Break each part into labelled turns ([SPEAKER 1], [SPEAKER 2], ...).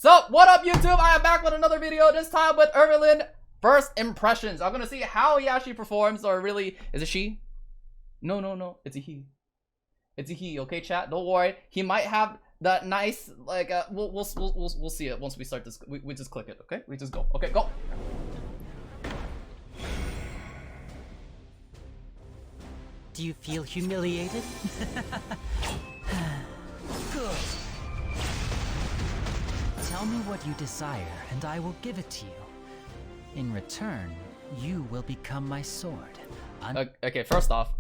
[SPEAKER 1] So, what up YouTube? I am back with another video, this time with Ervalen first impressions. I'm gonna see how he actually performs, or really, is it she? No, it's a he. It's a he, okay chat? Don't worry. He might have that nice, like, we'll see it once we start this. We just click it, okay? We just go. Okay, go.
[SPEAKER 2] Do you feel humiliated? Good. Tell me what you desire, and I will give it to you. In return, you will become my sword.
[SPEAKER 1] Okay, first off,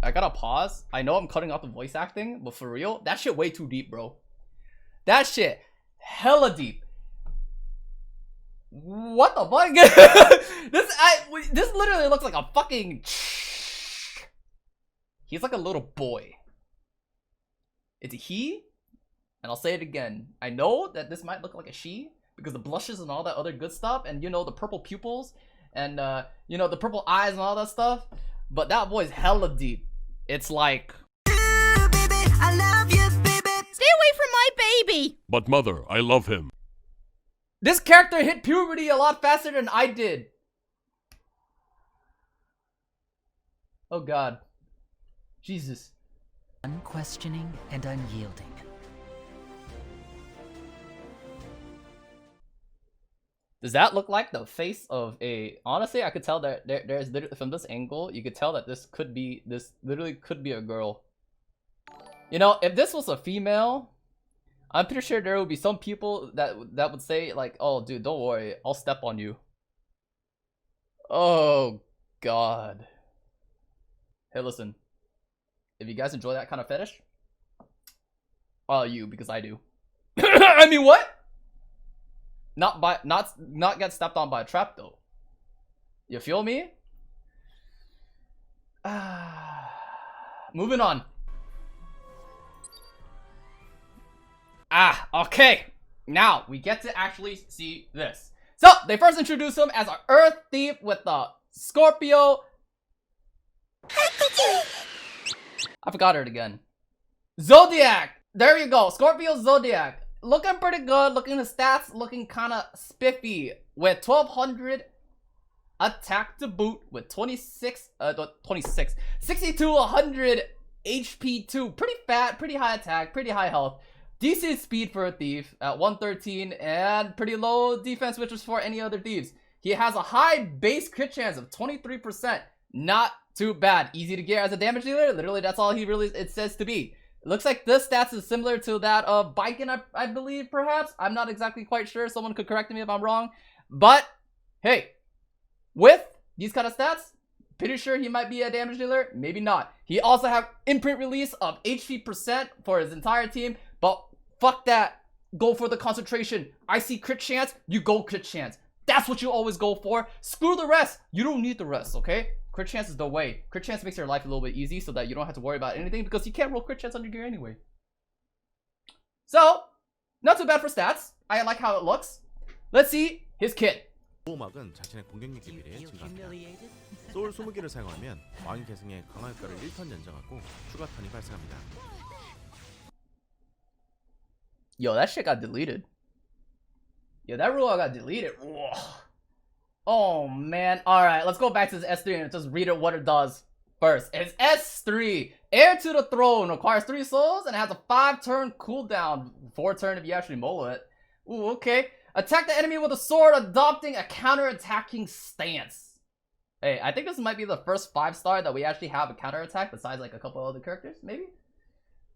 [SPEAKER 1] I gotta pause. I know I'm cutting off the voice acting, but for real, that shit way too deep, bro. That shit hella deep. What the fuck? This literally looks like a fucking... He's like a little boy. It's a he, and I'll say it again. I know that this might look like a she because the blushes and all that other good stuff, and you know, the purple pupils, and you know, the purple eyes and all that stuff. But that boy's hella deep. It's like,
[SPEAKER 3] baby, I love you, baby.
[SPEAKER 4] Stay away from my baby!
[SPEAKER 5] But mother, I love him.
[SPEAKER 1] this character hit puberty a lot faster than I did. Oh god. Jesus.
[SPEAKER 2] Unquestioning and unyielding.
[SPEAKER 1] Does that look like the face of a... Honestly, I could tell that there's literally, from this angle, you could tell that this literally could be a girl. You know, if this was a female, I'm pretty sure there would be some people that would say like, oh dude, don't worry, I'll step on you. Oh god. Hey, listen. If you guys enjoy that kind of fetish, you, because I do. I mean, what? Not get stepped on by a trap though. You feel me? Moving on. Okay. Now we get to actually see this. So they first introduce him as an Earth thief with the Scorpio. I forgot it again. Zodiac. There you go. Scorpio Zodiac. Looking pretty good. Looking at the stats, looking kind of spiffy with 1200 attack to boot with 6200 HP too. Pretty fat, pretty high attack, pretty high health. Decent speed for a thief at 113 and pretty low defense, which is for any other thieves. He has a high base crit chance of 23%. Not too bad. Easy to get as a damage dealer. Literally, that's all it says to be. It looks like this stats is similar to that of Biken, I believe, perhaps. I'm not exactly quite sure. Someone could correct me if I'm wrong. But, hey, with these kind of stats, pretty sure he might be a damage dealer. Maybe not. He also have imprint release of HP percent for his entire team. But fuck that. Go for the concentration. I see crit chance, you go crit chance. That's what you always go for. Screw the rest. You don't need the rest, okay? Crit chance is the way. Crit chance makes your life a little bit easy so that you don't have to worry about anything because you can't roll crit chance on your gear anyway. So, not too bad for stats. I like how it looks. Let's see his kit.
[SPEAKER 6] 보호막은 자신의 공격력에 비례해
[SPEAKER 2] Feel
[SPEAKER 6] 증가합니다.
[SPEAKER 2] humiliated?
[SPEAKER 6] 소울 20개를 사용하면 왕 계승의 강화 효과를 1턴 연장하고 추가 턴이 발생합니다.
[SPEAKER 1] Yo, that shit got deleted. Yo, that rule got deleted. Whoa. Oh man. Alright, let's go back to this S3 and just read it what it does first. It's S3. Heir to the throne. Requires 3 souls and has a 5-turn cooldown. 4-turn if you actually molo it. Ooh, okay. Attack the enemy with a sword, adopting a counter-attacking stance. Hey, I think this might be the first 5-star that we actually have a counter-attack besides like a couple other characters, maybe?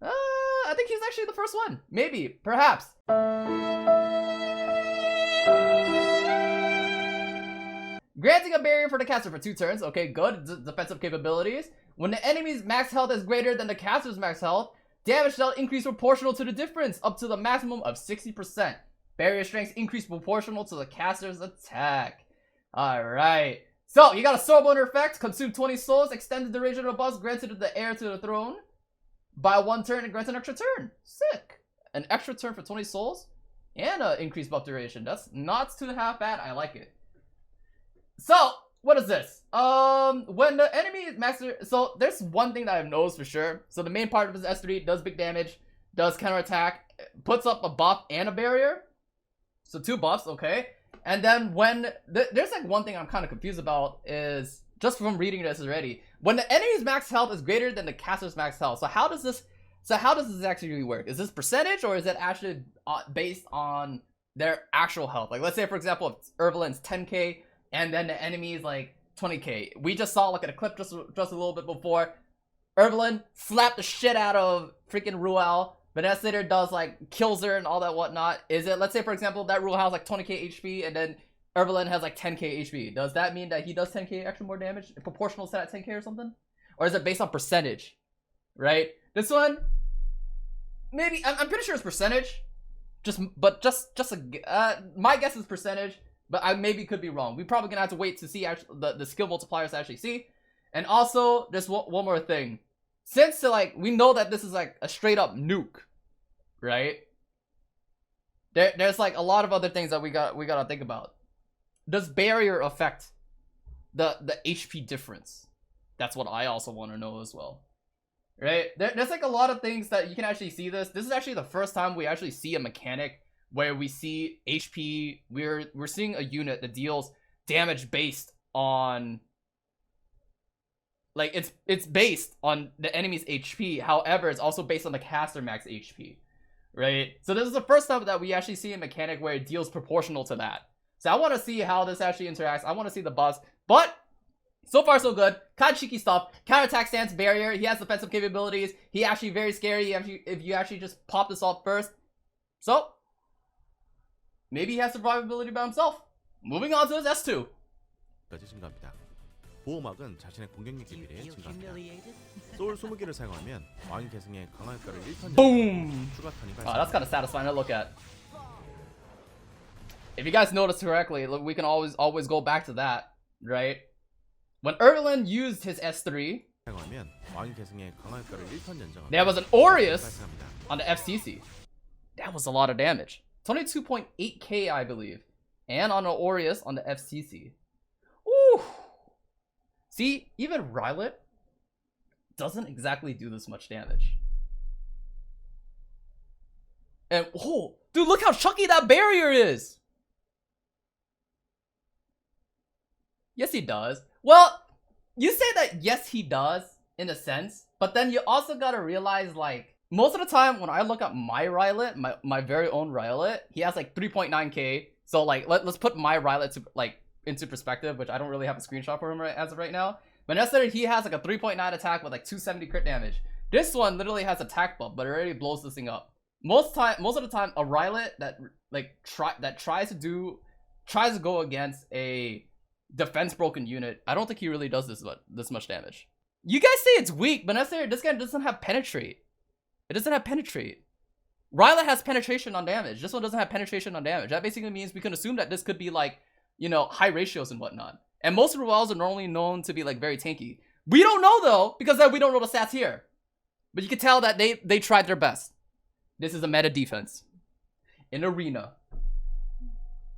[SPEAKER 1] I think he's actually the first one. Maybe. Perhaps. Granting a barrier for the caster for 2 turns. Okay, good. Defensive capabilities. When the enemy's max health is greater than the caster's max health, damage dealt increase proportional to the difference, up to the maximum of 60%. Barrier strength increase proportional to the caster's attack. Alright. So, you got a Soulburner effect. Consume 20 souls. Extend the duration of the buff granted to the heir to the throne by 1 turn and grant an extra turn. Sick. An extra turn for 20 souls and an increased buff duration. That's not too half bad. I like it. So, what is this? When the enemy is master... So, there's one thing that I've noticed for sure. So, the main part of this S3 does big damage, does counterattack, puts up a buff and a barrier. So 2 buffs, okay. And then when there's like one thing I'm kind of confused about is just from reading this already. When the enemy's max health is greater than the caster's max health, so how does this actually work? Is this percentage, or is it actually based on their actual health? Like, let's say for example, if Ervalen's 10k and then the enemy is like 20k. We just saw like in a clip just a little bit before, Ervalen slapped the shit out of freaking Riolet. Vanessa later does like kills her and all that whatnot. Is it, let's say for example, that Riolet has like 20k HP and then Ervalen has like 10k HP. Does that mean that he does 10k extra more damage proportional to that 10k or something? Or is it based on percentage? Right? This one, maybe I'm pretty sure it's percentage. My guess is percentage, but I maybe could be wrong. We probably gonna have to wait to see the skill multipliers to actually see. And also, there's one more thing. Since like we know that this is like a straight up nuke, right? There's like a lot of other things that we gotta think about. Does barrier affect the HP difference? That's what I also want to know as well, right? There's like a lot of things that you can actually see this. This is actually the first time we actually see a mechanic where we see HP. We're seeing a unit that deals damage based on, like, it's based on the enemy's HP. However, it's also based on the caster max HP, right? So this is the first time that we actually see a mechanic where it deals proportional to that. So I want to see how this actually interacts. I want to see the buffs, but so far so good. Kind of cheeky stuff. Counterattack stance, barrier. He has defensive capabilities. He actually very scary if you actually just pop this off first. So maybe he has survivability by himself. Moving on to his S2.
[SPEAKER 6] 까지 증가합니다. 보호막은 자신의 공격력 대비에 증가합니다. 소울 20개를 사용하면 왕 계승의 강화 효과를 1턴
[SPEAKER 1] Boom!
[SPEAKER 6] 추가 턴이
[SPEAKER 1] Oh, that's kind of satisfying to look at. If you guys notice correctly, look, we can always go back to that, right? When Ervalen used his S3,
[SPEAKER 6] 사용하면 왕 계승의 강화 효과를 1턴 연장합니다.
[SPEAKER 1] there was an Aureus on the FCC. That was a lot of damage. 22.8k, I believe. And on an Aureus on the FCC. Ooh. See, even Riolet doesn't exactly do this much damage. And, oh, dude, look how chunky that barrier is. Yes, he does. Well, you say that yes, he does, in a sense. But then you also gotta realize, like, most of the time when I look at my Riolet, my very own Riolet, he has like 3.9k. So like, let's put my Riolet to, like, into perspective, which I don't really have a screenshot for him as of right now. But necessarily, he has like a 3.9 attack with like 270 crit damage. This one literally has attack buff, but it already blows this thing up. Most of the time, a Riolet that like tries to go against a defense broken unit, I don't think he really does this much damage. You guys say it's weak, but necessarily this guy doesn't have penetrate. It doesn't have penetrate. Riolet has penetration on damage. This one doesn't have penetration on damage. That basically means we can assume that this could be like, you know, high ratios and whatnot. And most Rioels are normally known to be like very tanky. We don't know though, because we don't know the stats here. But you can tell that they tried their best. This is a meta defense in arena.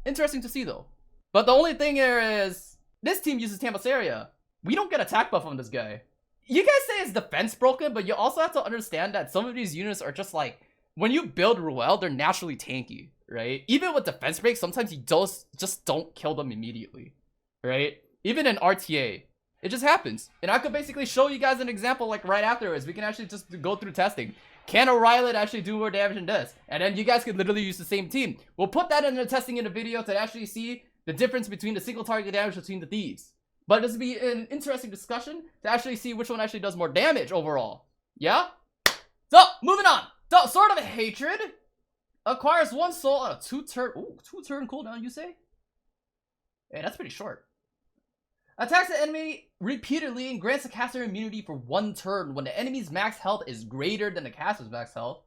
[SPEAKER 1] Interesting to see though. But the only thing here is this team uses Tambasaria. We don't get attack buff on this guy. You guys say it's defense broken, but you also have to understand that some of these units are just like, when you build Rioel, they're naturally tanky, right? Even with defense break, sometimes you just don't kill them immediately, right? Even in RTA, it just happens. And I could basically show you guys an example like right afterwards. We can actually just go through testing. Can a Riolet actually do more damage than this? And then you guys could literally use the same team. We'll put that in the testing in the video to actually see the difference between the single target damage between the thieves. But this would be an interesting discussion to actually see which one actually does more damage overall. Yeah? So, moving on. So, Sword of Hatred acquires 1 soul on a 2-turn cooldown, you say? Hey, that's pretty short. Attacks the enemy repeatedly and grants the caster immunity for 1 turn when the enemy's max health is greater than the caster's max health.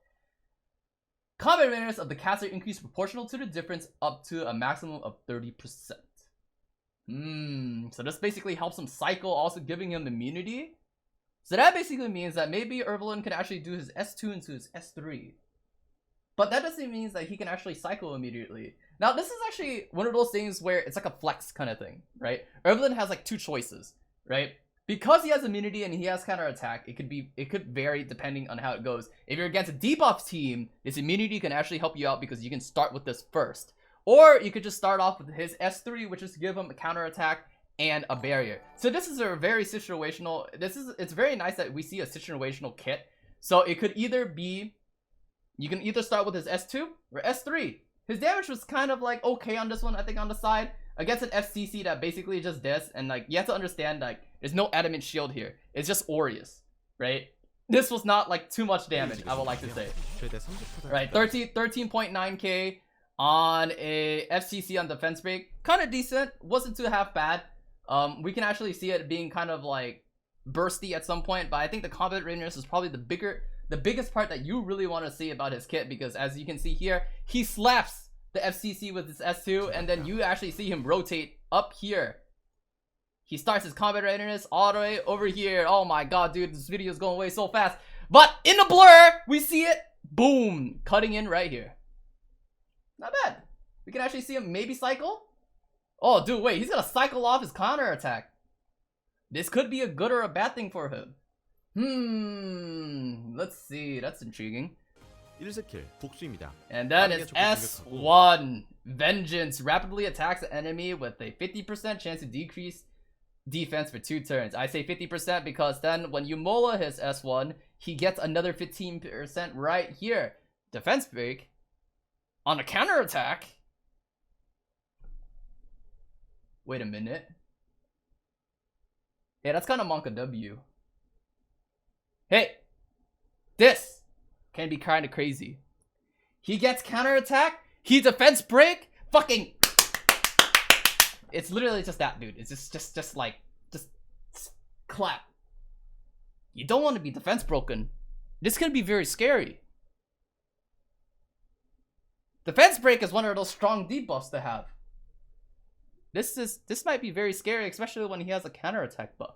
[SPEAKER 1] Combat awareness of the caster increase proportional to the difference up to a maximum of 30%. So this basically helps him cycle, also giving him immunity. So that basically means that maybe Ervalen can actually do his S2 into his S3. But that doesn't mean that he can actually cycle immediately. Now, this is actually one of those things where it's like a flex kind of thing, right? Ervalen has like 2 choices, right? Because he has immunity and he has counter attack, it could vary depending on how it goes. If you're against a debuff team, this immunity can actually help you out because you can start with this first. Or you could just start off with his S3, which is to give him a counterattack and a barrier. So this is a very situational, it's very nice that we see a situational kit. So it could either be, you can either start with his S2 or S3. His damage was kind of like okay on this one, I think, on the side. Against an FCC that basically just this, and like you have to understand, like there's no adamant shield here. It's just Aureus, right? This was not like too much damage, I would like to say. Right, 13.9k on a FCC on defense break, kind of decent. Wasn't too half bad. We can actually see it being kind of like bursty at some point, but I think the combat readiness is probably the biggest part that you really want to see about his kit, because as you can see here, he slaps the FCC with his S2, and then you actually see him rotate up here. He starts his combat readiness all the way over here. Oh my god, dude, this video is going away so fast. But in the blur, we see it, boom, cutting in right here. Not bad. We can actually see him maybe cycle. Oh, dude, wait, he's gonna cycle off his counter attack. This could be a good or a bad thing for him. Let's see, that's intriguing.
[SPEAKER 6] 1스킬 복수입니다.
[SPEAKER 1] And then it's S1 Vengeance. Rapidly attacks the enemy with a 50% chance to decrease defense for 2 turns. I say 50% because then when you mola his S1, he gets another 15% right here. Defense break on a counter attack. Wait a minute. Hey, that's kind of Monka W. Hey, this can be kind of crazy. He gets counterattack, he defense break, fucking. It's literally just that, dude. It's just clap. You don't want to be defense broken. This can be very scary. Defense break is one of those strong debuffs to have. This might be very scary, especially when he has a counterattack buff.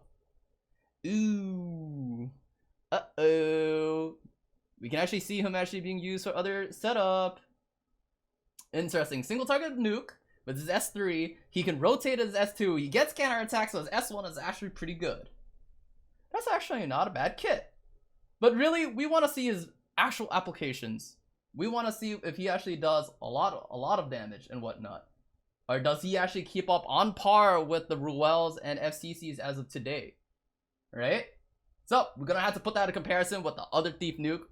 [SPEAKER 1] Ooh. Uh-oh. We can actually see him actually being used for other setup. Interesting. Single target nuke with his S3. He can rotate his S2. He gets counterattack, so his S1 is actually pretty good. That's actually not a bad kit. But really, we want to see his actual applications. We want to see if he actually does a lot of damage and whatnot. Or does he actually keep up on par with the Ruels and FCCs as of today? Right? So, we're going to have to put that in comparison with the other Thief nuke,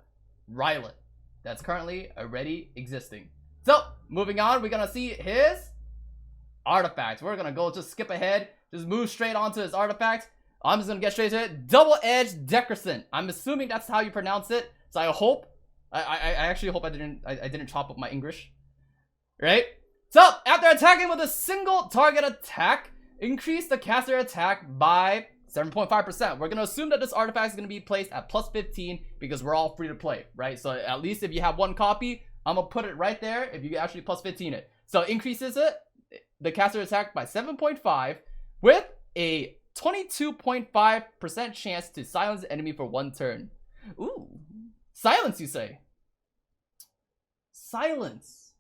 [SPEAKER 1] Riolet, that's currently already existing. So, moving on, we're gonna see his artifacts. We're gonna go just skip ahead, just move straight onto his artifact. I'm just gonna get straight to it. Double-edged Decrescent. I'm assuming that's how you pronounce it. So I hope, I actually hope I didn't chop up my English. Right? So, after attacking with a single target attack, increase the caster attack by 7.5%. We're going to assume that this artifact is going to be placed at plus 15 because we're all free to play, right? So at least if you have one copy, I'm going to put it right there if you actually plus 15 it. So increases the caster attack by 7.5 with a 22.5% chance to silence the enemy for 1 turn. Ooh. Silence, you say? Silence.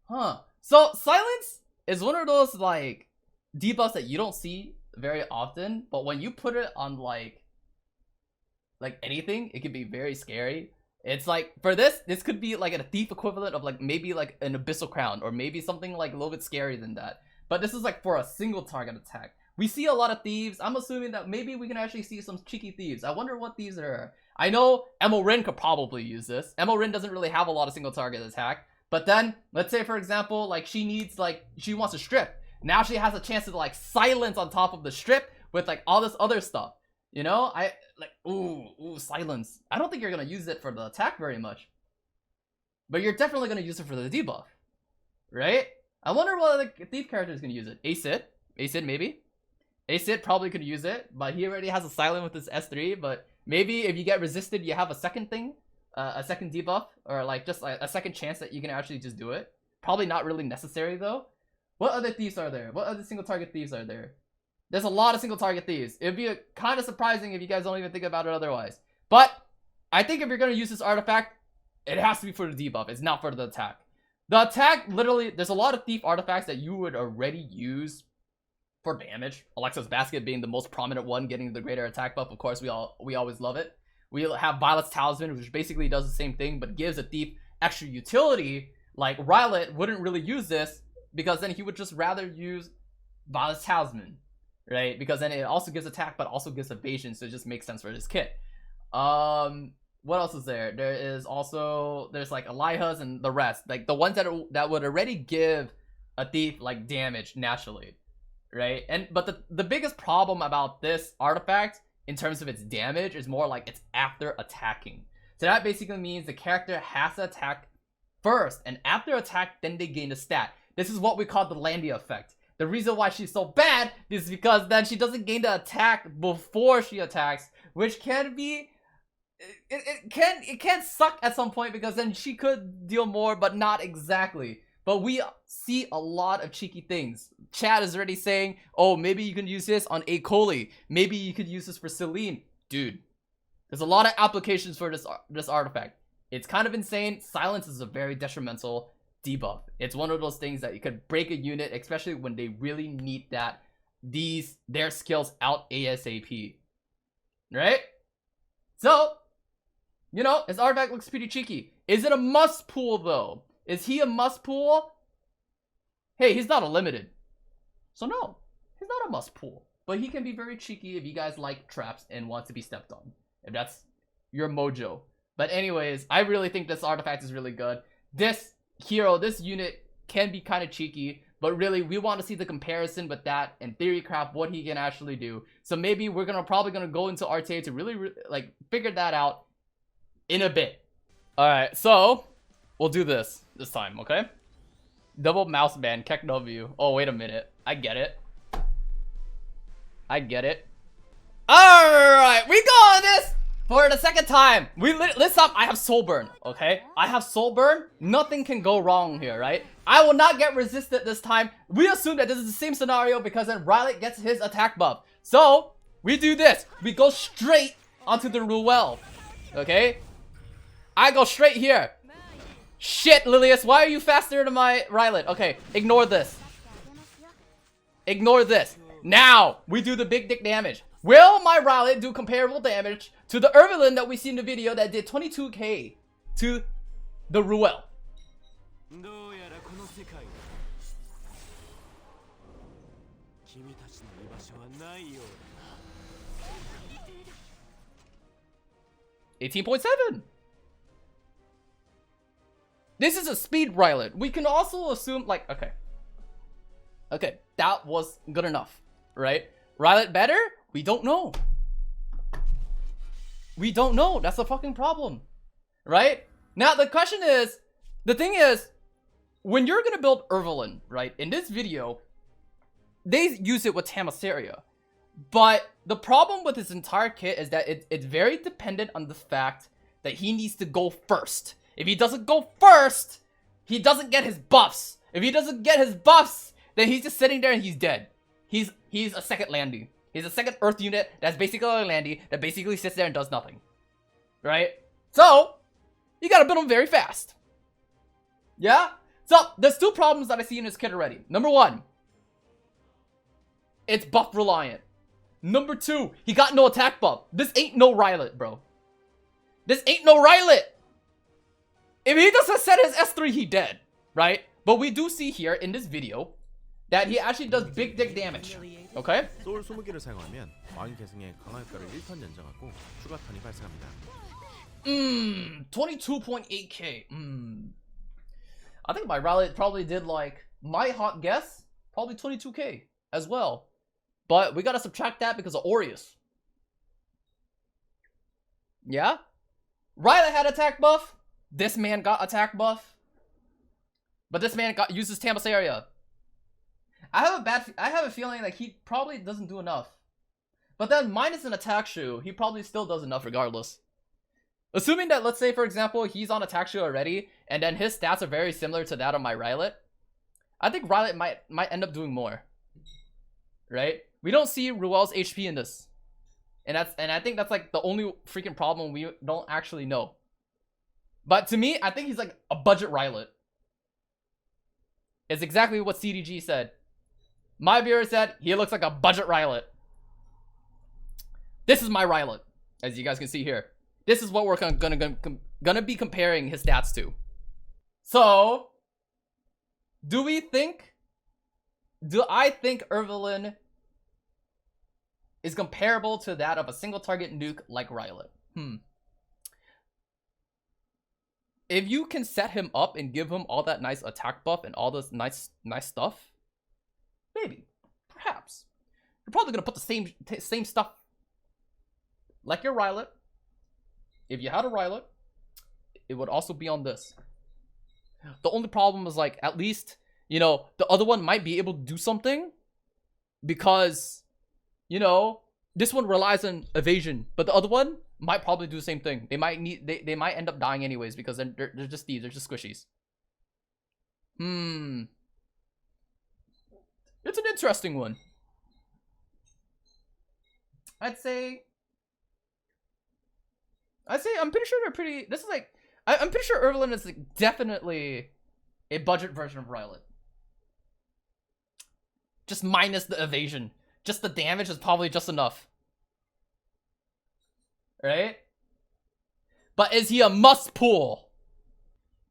[SPEAKER 1] Huh. So silence is one of those like debuffs that you don't see very often, but when you put it on like anything, it can be very scary. It's like for this could be like a thief equivalent of like maybe like an abyssal crown or maybe something like a little bit scarier than that. But this is like for a single target attack. We see a lot of thieves. I'm assuming that maybe we can actually see some cheeky thieves. I wonder what thieves are. I know Ervalen could probably use this. Ervalen doesn't really have a lot of single target attack, but then let's say for example like she wants to strip. Now she has a chance to like silence on top of the strip with like all this other stuff. You know, I like, ooh, silence. I don't think you're going to use it for the attack very much. But you're definitely going to use it for the debuff. Right? I wonder what other thief character is going to use it. Acid maybe. Acid probably could use it, but he already has a silent with his S3. But maybe if you get resisted, you have a second thing. A second debuff. Or like just like a second chance that you can actually just do it. Probably not really necessary though. What other thieves are there? What other single target thieves are there? There's a lot of single target thieves. It'd be kind of surprising if you guys don't even think about it otherwise. But I think if you're going to use this artifact, it has to be for the debuff. It's not for the attack. The attack, literally, there's a lot of thief artifacts that you would already use for damage. Alexa's Basket being the most prominent one, getting the greater attack buff. Of course, we always love it. We have Violet's Talisman, which basically does the same thing, but gives a thief extra utility Like Riolet wouldn't really use this because then he would just rather use Violet's Talisman, right? Because then it also gives attack but also gives evasion, so it just makes sense for this kit. What else is there? There's like Elihas and the rest, like the ones that would already give a thief like damage naturally, right? But the biggest problem about this artifact in terms of its damage is more like it's after attacking. So that basically means the character has to attack first, and after attack, then they gain a stat. This is what we call the Landia effect. The reason why she's so bad is because then she doesn't gain the attack before she attacks, which can be it can suck at some point because then she could deal more, but not exactly. But we see a lot of cheeky things. Chad is already saying, oh, maybe you can use this on A. coli. Maybe you could use this for Celine. Dude, there's a lot of applications for this artifact. It's kind of insane. Silence is a very detrimental debuff. It's one of those things that you could break a unit, especially when they really need their skills out ASAP. Right? So, you know, his artifact looks pretty cheeky. Is it a must pool though? Is he a must pool? Hey, he's not a limited. So no, he's not a must pool. But he can be very cheeky if you guys like traps and want to be stepped on. If that's your mojo. But anyways, I really think this artifact is really good. This hero, this unit can be kind of cheeky, but really we want to see the comparison with that and Theorycraft, what he can actually do. So maybe we're probably gonna go into RTA to really like figure that out in a bit. Alright, so we'll do this time, okay? Double mouse band, Keck W. Oh, wait a minute. I get it. Alright, we go on this for the second time. This time I have Soul Burn, okay? I have Soul Burn. Nothing can go wrong here, right? I will not get resisted this time. We assume that this is the same scenario because then Riolet gets his attack buff. So, we do this. We go straight onto the Riolet, okay? I go straight here. Shit, Lilius, why are you faster than my Riolet? Okay, ignore this. Ignore this. Now, we do the big dick damage. Will my Riolet do comparable damage to the Ervalen that we see in the video that did 22k to the Riolet? $18.7. This is a speed Riolet. We can also assume, like, okay, that was good enough, right? Riolet better? We don't know. We don't know. That's the fucking problem, right? Now the question is, the thing is, when you're gonna build Ervalen, right? In this video, they use it with Tamasaria, but the problem with his entire kit is that it's very dependent on the fact that he needs to go first. If he doesn't go first, he doesn't get his buffs. If he doesn't get his buffs, then he's just sitting there and he's dead. He's a second Landy. He's a second Earth unit that's basically a Landy that basically sits there and does nothing. Right? So, you gotta build him very fast. Yeah? So, there's two problems that I see in this kit already. Number one, it's buff reliant. Number two, he got no attack buff. This ain't no Riolet, bro. This ain't no Riolet. If he doesn't set his S3, he dead, right? But we do see here in this video that he actually does big dick damage. Okay?
[SPEAKER 6] 소울 20개를 사용하면 왕인 계승의 강화 효과를 1턴 연장하고 추가 턴이 발생합니다.
[SPEAKER 1] 22.8k. I think my Riolet probably did like, my hot guess, probably 22k as well. But we gotta subtract that because of Aureus. Yeah? Riolet had attack buff. This man got attack buff. But this man uses Tamasaria. I have a feeling like he probably doesn't do enough. But then minus an attack shoe, he probably still does enough regardless. Assuming that, let's say for example, he's on attack shoe already, and then his stats are very similar to that of my Riolet, I think Riolet might end up doing more. Right? We don't see Ruel's HP in this. And I think that's like the only freaking problem we don't actually know. But to me, I think he's like a budget Riolet. It's exactly what CDG said. My viewer said he looks like a budget Riolet. This is my Riolet, as you guys can see here. This is what we're gonna be comparing his stats to. So Do I think Ervalen is comparable to that of a single target nuke like Riolet? If you can set him up and give him all that nice attack buff and all this nice stuff, maybe, perhaps. You're probably gonna put the same stuff like your Riolet. If you had a Riolet, it would also be on this. The only problem is, like, at least, you know, the other one might be able to do something because, you know, this one relies on evasion, but the other one might probably do the same thing. They might they might end up dying anyways because they're just thieves. They're just squishies. It's an interesting one. I'd say I'm pretty sure they're pretty. This is like I'm pretty sure Ervalen is, like, definitely a budget version of Riolet. Just minus the evasion. Just the damage is probably just enough. Right? But is he a must pull?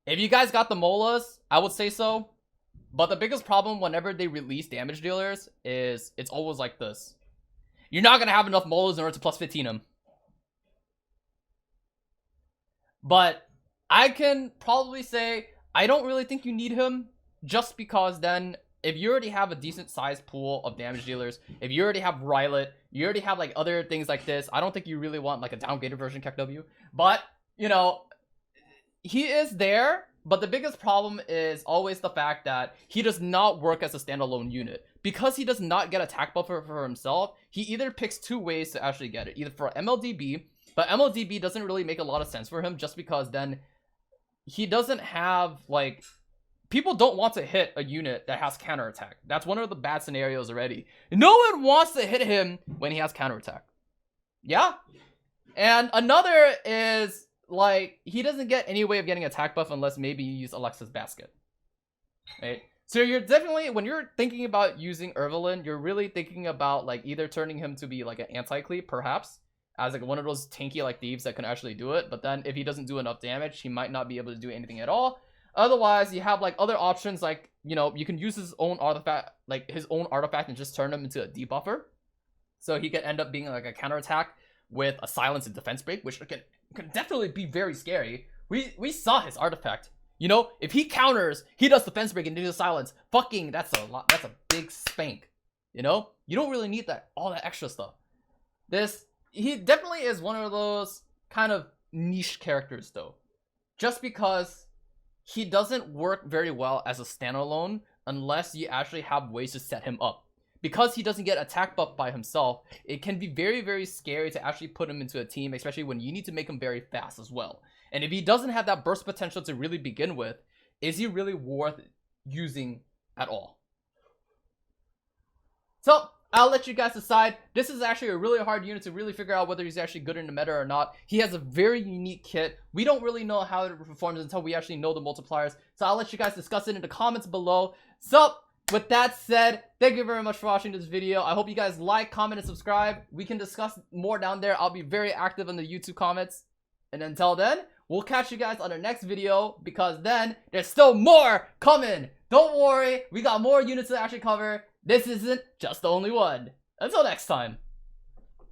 [SPEAKER 1] If you guys got the Molas, I would say so. But the biggest problem whenever they release damage dealers is it's always like this. You're not going to have enough Molas in order to plus 15 him. But I can probably say I don't really think you need him, just because then if you already have a decent sized pool of damage dealers, if you already have Riolet, you already have, like, other things like this, I don't think you really want, like, a downgraded version KEKW. But, you know, he is there, but the biggest problem is always the fact that he does not work as a standalone unit. Because he does not get attack buffer for himself, he either picks two ways to actually get it. Either for MLDB, but MLDB doesn't really make a lot of sense for him just because then he doesn't have, like... People don't want to hit a unit that has counterattack. That's one of the bad scenarios already. No one wants to hit him when he has counterattack. Yeah? And another is, like, he doesn't get any way of getting attack buff unless maybe you use Alexa's Basket. Right? So you're definitely, when you're thinking about using Ervalen, you're really thinking about, like, either turning him to be, like, an anti-cleave, perhaps, as, like, one of those tanky, like, thieves that can actually do it. But then if he doesn't do enough damage, he might not be able to do anything at all. Otherwise, you have, like, other options, like, you know, you can use his own artifact, and just turn him into a debuffer. So he can end up being, like, a counterattack with a silence and defense break, which can definitely be very scary. We saw his artifact. You know, if he counters, he does defense break and does silence. Fucking, that's a big spank. You know? You don't really need all that extra stuff. He definitely is one of those kind of niche characters, though. Just because he doesn't work very well as a standalone unless you actually have ways to set him up. Because he doesn't get attack buff by himself, it can be very, very scary to actually put him into a team, especially when you need to make him very fast as well. And if he doesn't have that burst potential to really begin with, is he really worth using at all? So, I'll let you guys decide. This is actually a really hard unit to really figure out whether he's actually good in the meta or not. He has a very unique kit. We don't really know how it performs until we actually know the multipliers. So I'll let you guys discuss it in the comments below. So, with that said, thank you very much for watching this video. I hope you guys like, comment, and subscribe. We can discuss more down there. I'll be very active in the YouTube comments. And until then, we'll catch you guys on the next video, because then there's still more coming. Don't worry, we got more units to actually cover. This isn't just the only one. Until next time.